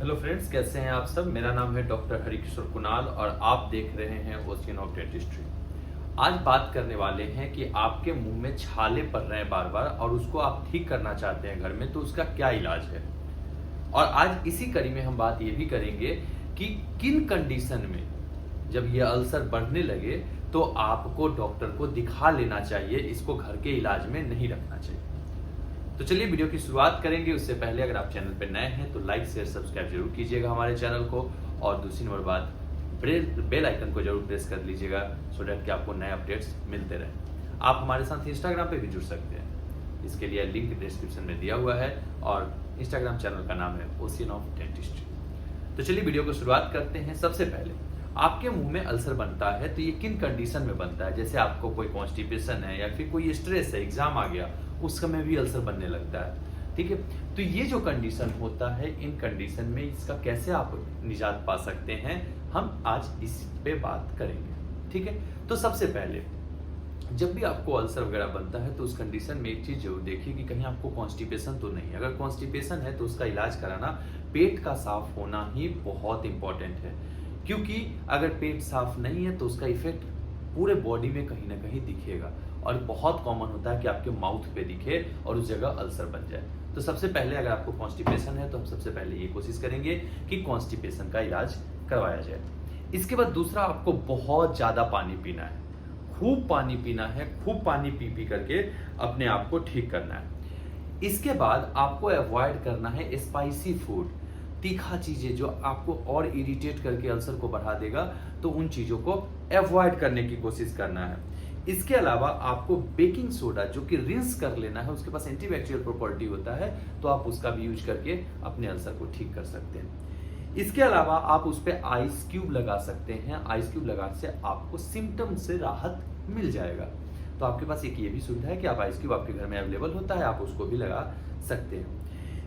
Hello friends, कैसे हैं आप सब। मेरा नाम है डॉक्टर हरिकिशोर कुणाल और आप देख रहे हैं ओशियन ऑफ डेंटिस्ट्री। आज बात करने वाले हैं कि आपके मुंह में छाले पड़ रहे हैं बार बार और उसको आप ठीक करना चाहते हैं घर में, तो उसका क्या इलाज है। और आज इसी कड़ी में हम बात ये भी करेंगे कि किन कंडीशन में जब ये अल्सर बढ़ने लगे तो आपको डॉक्टर को दिखा लेना चाहिए, इसको घर के इलाज में नहीं रखना चाहिए। तो चलिए वीडियो की शुरुआत करेंगे। उससे पहले अगर आप चैनल पर नए हैं तो लाइक शेयर सब्सक्राइब जरूर कीजिएगा हमारे चैनल को, और दूसरी नंबर बात बेल आइकन को जरूर प्रेस कर लीजिएगा सो डैट कि आपको नए अपडेट्स मिलते रहें। आप हमारे साथ इंस्टाग्राम पे भी जुड़ सकते हैं, इसके लिए लिंक डिस्क्रिप्शन में दिया हुआ है और इंस्टाग्राम चैनल का नाम है ओशियन ऑफ डेंटिस्ट्री। तो चलिए वीडियो को शुरुआत करते हैं। सबसे पहले आपके मुंह में अल्सर बनता है तो ये किन कंडीशन में बनता है। जैसे आपको कोई कॉन्स्टिपेशन है या फिर कोई स्ट्रेस है, एग्जाम आ गया, उस समय भी अल्सर बनने लगता है। ठीक है, तो ये जो कंडीशन होता है, इन कंडीशन में इसका कैसे आप निजात पा सकते हैं, हम आज इस पे बात करेंगे। ठीक है, तो सबसे पहले जब भी आपको अल्सर वगैरह बनता है तो उस कंडीशन में एक चीज जरूर देखिए कि कहीं आपको कॉन्स्टिपेशन तो नहीं है। अगर कॉन्स्टिपेशन है तो उसका इलाज कराना, पेट का साफ होना ही बहुत इंपॉर्टेंट है, क्योंकि अगर पेट साफ नहीं है तो उसका इफेक्ट पूरे बॉडी में कहीं ना कहीं दिखेगा और बहुत कॉमन होता है कि आपके माउथ पे दिखे और उस जगह अल्सर बन जाए। तो सबसे पहले अगर आपको कॉन्स्टिपेशन है तो हम सबसे पहले ये कोशिश करेंगे कि कॉन्स्टिपेशन का इलाज करवाया जाए। इसके बाद दूसरा, आपको बहुत ज्यादा पानी पीना है, खूब पानी पीना है, खूब पानी पी पी करके अपने आप को ठीक करना है। इसके बाद आपको अवॉइड करना है स्पाइसी फूड, तीखा चीजें जो आपको और इरिटेट करके अल्सर को बढ़ा देगा, तो उन चीजों को अवॉइड करने की कोशिश करना है। इसके अलावा आपको बेकिंग सोडा जो कि रिंस कर लेना है, उसके पास एंटीबैक्टीरियल प्रॉपर्टी होता है, तो आप उसका भी यूज करके अपने अल्सर को ठीक कर सकते हैं। इसके अलावा आप उस पर आइस क्यूब लगा सकते हैं। आइस क्यूब लगाने से आपको सिम्टम से राहत मिल जाएगा। तो आपके पास एक ये भी सुविधा है कि आप आइस क्यूब आपके घर में अवेलेबल होता है, आप उसको भी लगा सकते हैं।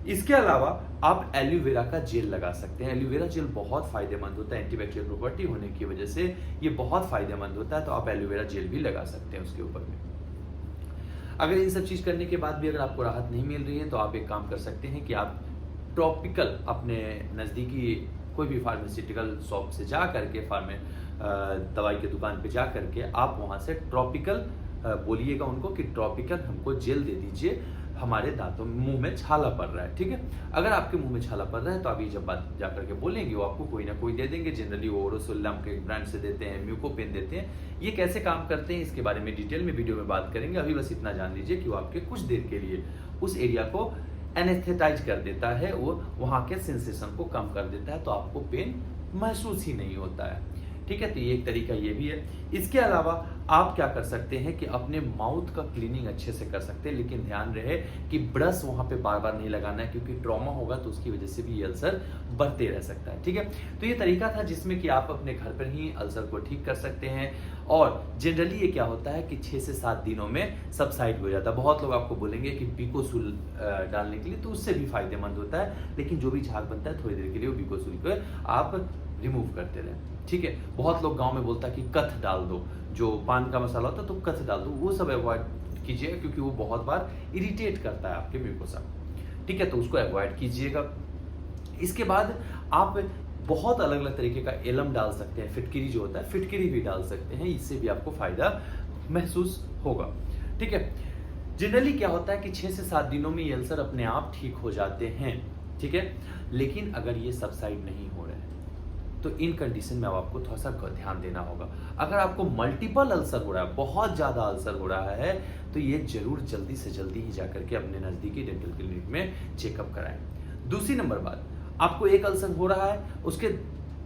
इसके अलावा आप एलोवेरा का जेल लगा सकते हैं। एलोवेरा जेल बहुत फायदेमंद होता है, एंटीबैक्टीरियल प्रॉपर्टी होने की वजह से ये बहुत फायदेमंद होता है, तो आप एलोवेरा जेल भी लगा सकते हैं उसके ऊपर में। अगर इन सब चीज करने के बाद भी अगर आपको राहत नहीं मिल रही है तो आप एक काम कर सकते हैं कि आप ट्रॉपिकल अपने नजदीकी कोई भी फार्मास्यूटिकल शॉप से जा करके, दवाई की दुकान पे जा करके आप वहां से ट्रॉपिकल बोलिएगा उनको कि ट्रॉपिकल हमको जेल दे दीजिए, हमारे दांतों मुंह में छाला पड़ रहा है। ठीक है, अगर आपके मुंह में छाला पड़ रहा है तो आप ये जब बात जा करके बोलेंगे, वो आपको कोई ना कोई दे देंगे। जनरली वो ओरोसोलम के ब्रांड से देते हैं, म्यूकोपेन देते हैं। ये कैसे काम करते हैं इसके बारे में डिटेल में वीडियो में बात करेंगे। अभी बस इतना जान लीजिए कि वो आपके कुछ देर के लिए उस एरिया को एनेस्थेटाइज कर देता है, वो वहां के सेंसेशन को कम कर देता है, तो आपको पेन महसूस ही नहीं होता है। ठीक है, तो ये एक तरीका ये भी है। इसके अलावा आप क्या कर सकते हैं कि अपने माउथ का क्लीनिंग अच्छे से कर सकते हैं, लेकिन ध्यान रहे कि ब्रश वहां पे बार बार नहीं लगाना है, क्योंकि ट्रॉमा होगा तो उसकी वजह से भी ये अल्सर बढ़ते रह सकता है। ठीक है, तो ये तरीका था जिसमें कि आप अपने घर पर ही अल्सर को ठीक कर सकते हैं। और जनरली ये क्या होता है कि 6 से 7 दिनों में सबसाइड हो जाता है। बहुत लोग आपको बोलेंगे कि बीकोसूल डालने के लिए, तो उससे भी फायदेमंद होता है, लेकिन जो भी झाग बनता है थोड़ी देर के लिए वो बीकोसूल को आप रिमूव करते रहे। ठीक है, बहुत लोग गांव में बोलता है कि कथ डाल दो, जो पान का मसाला होता है तो कथ डाल दो, वो सब अवॉइड कीजिएगा, क्योंकि वो बहुत बार इरिटेट करता है आपके म्यूकोसा। ठीक है, तो उसको अवॉइड कीजिएगा। इसके बाद आप बहुत अलग अलग तरीके का एलम डाल सकते हैं, फिटकिरी जो होता है फिटकिरी भी डाल सकते हैं, इससे भी आपको फायदा महसूस होगा। ठीक है, जनरली क्या होता है कि 6 से 7 दिनों में ये अल्सर अपने आप ठीक हो जाते हैं। ठीक है, लेकिन अगर ये सबसाइड नहीं हो रहे हैं तो इन कंडीशन में अब आपको थोड़ा सा ध्यान देना होगा। अगर आपको मल्टीपल अल्सर हो रहा है, बहुत ज्यादा अल्सर हो रहा है, तो ये जरूर जल्दी से जल्दी ही जाकर के अपने नजदीकी डेंटल क्लिनिक में चेकअप कराएं। दूसरी नंबर बात, आपको एक अल्सर हो रहा है, उसके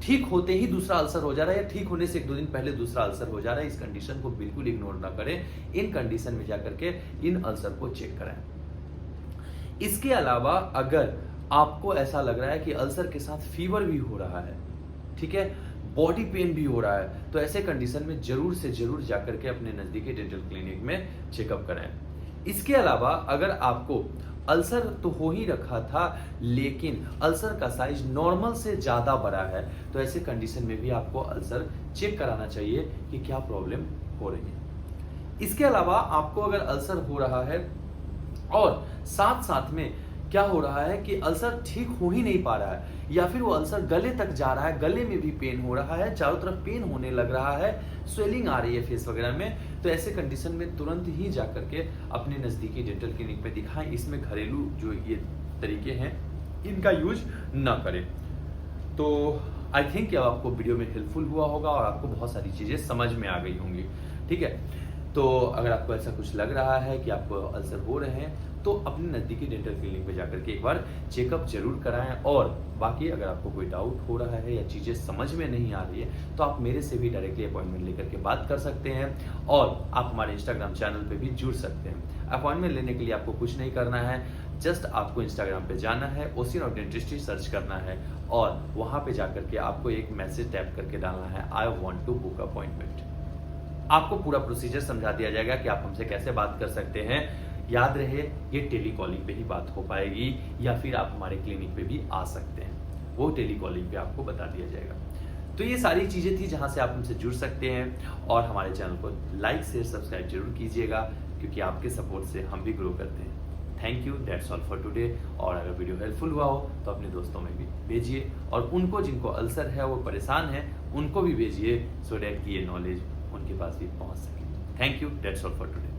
ठीक होते ही दूसरा अल्सर हो जा रहा है, या ठीक होने से 1-2 दिन पहले दूसरा अल्सर हो जा रहा है, इस कंडीशन को बिल्कुल इग्नोर ना करें। इन कंडीशन में जाकर के इन अल्सर को चेक कराएं। इसके अलावा अगर आपको ऐसा लग रहा है कि अल्सर के साथ फीवर भी हो रहा है, ठीक है, बॉडी पेन भी हो रहा है, तो ऐसे कंडीशन में जरूर से जरूर जाकर के अपने नजदीकी डेंटल क्लिनिक में चेकअप कराएं। इसके अलावा अगर आपको अल्सर तो हो ही रखा था, लेकिन अल्सर का साइज नॉर्मल से ज्यादा बड़ा है, तो ऐसे कंडीशन में भी आपको अल्सर चेक कराना चाहिए कि क्या प्रॉब्लम हो रही है। इसके अलावा आपको अगर अल्सर हो रहा है और साथ साथ में क्या हो रहा है कि अल्सर ठीक हो ही नहीं पा रहा है, या फिर वो अल्सर गले तक जा रहा है, गले में भी पेन हो रहा है, चारों तरफ पेन होने लग रहा है, स्वेलिंग आ रही है फेस वगैरह में, तो ऐसे कंडीशन में तुरंत ही जा करके अपने नज़दीकी डेंटल क्लिनिक में दिखाएं। इसमें घरेलू जो ये तरीके हैं इनका यूज ना करें। तो आई थिंक अब आपको वीडियो में हेल्पफुल हुआ होगा और आपको बहुत सारी चीज़ें समझ में आ गई होंगी। ठीक है, तो अगर आपको ऐसा कुछ लग रहा है कि आपको अल्सर हो रहे हैं तो अपने नज़दीकी डेंटल क्लिनिक पे जाकर के एक बार चेकअप जरूर कराएं। और बाकी अगर आपको कोई डाउट हो रहा है या चीज़ें समझ में नहीं आ रही है तो आप मेरे से भी डायरेक्टली अपॉइंटमेंट लेकर के बात कर सकते हैं, और आप हमारे इंस्टाग्राम चैनल पे भी जुड़ सकते हैं। अपॉइंटमेंट लेने के लिए आपको कुछ नहीं करना है, जस्ट आपको इंस्टाग्राम पे जाना है, ओशियन ऑफ डेंटिस्ट्री सर्च करना है और वहाँ पे जाकर के आपको एक मैसेज टैप करके डालना है, I want to book appointment. आपको पूरा प्रोसीजर समझा दिया जाएगा कि आप हमसे कैसे बात कर सकते हैं। याद रहे, ये टेलीकॉलिंग पे ही बात हो पाएगी, या फिर आप हमारे क्लिनिक पे भी आ सकते हैं, वो टेलीकॉलिंग पे आपको बता दिया जाएगा। तो ये सारी चीज़ें थी जहाँ से आप हमसे जुड़ सकते हैं, और हमारे चैनल को लाइक शेयर सब्सक्राइब जरूर कीजिएगा, क्योंकि आपके सपोर्ट से हम भी ग्रो करते हैं। Thank you, that's all for today. और अगर वीडियो हेल्पफुल हुआ हो तो अपने दोस्तों में भी भेजिए, और उनको जिनको अल्सर है, वो परेशान है, उनको भी भेजिए, सो दैट कि ये नॉलेज उनके पास भी पहुंच सके। Thank you, that's all for today.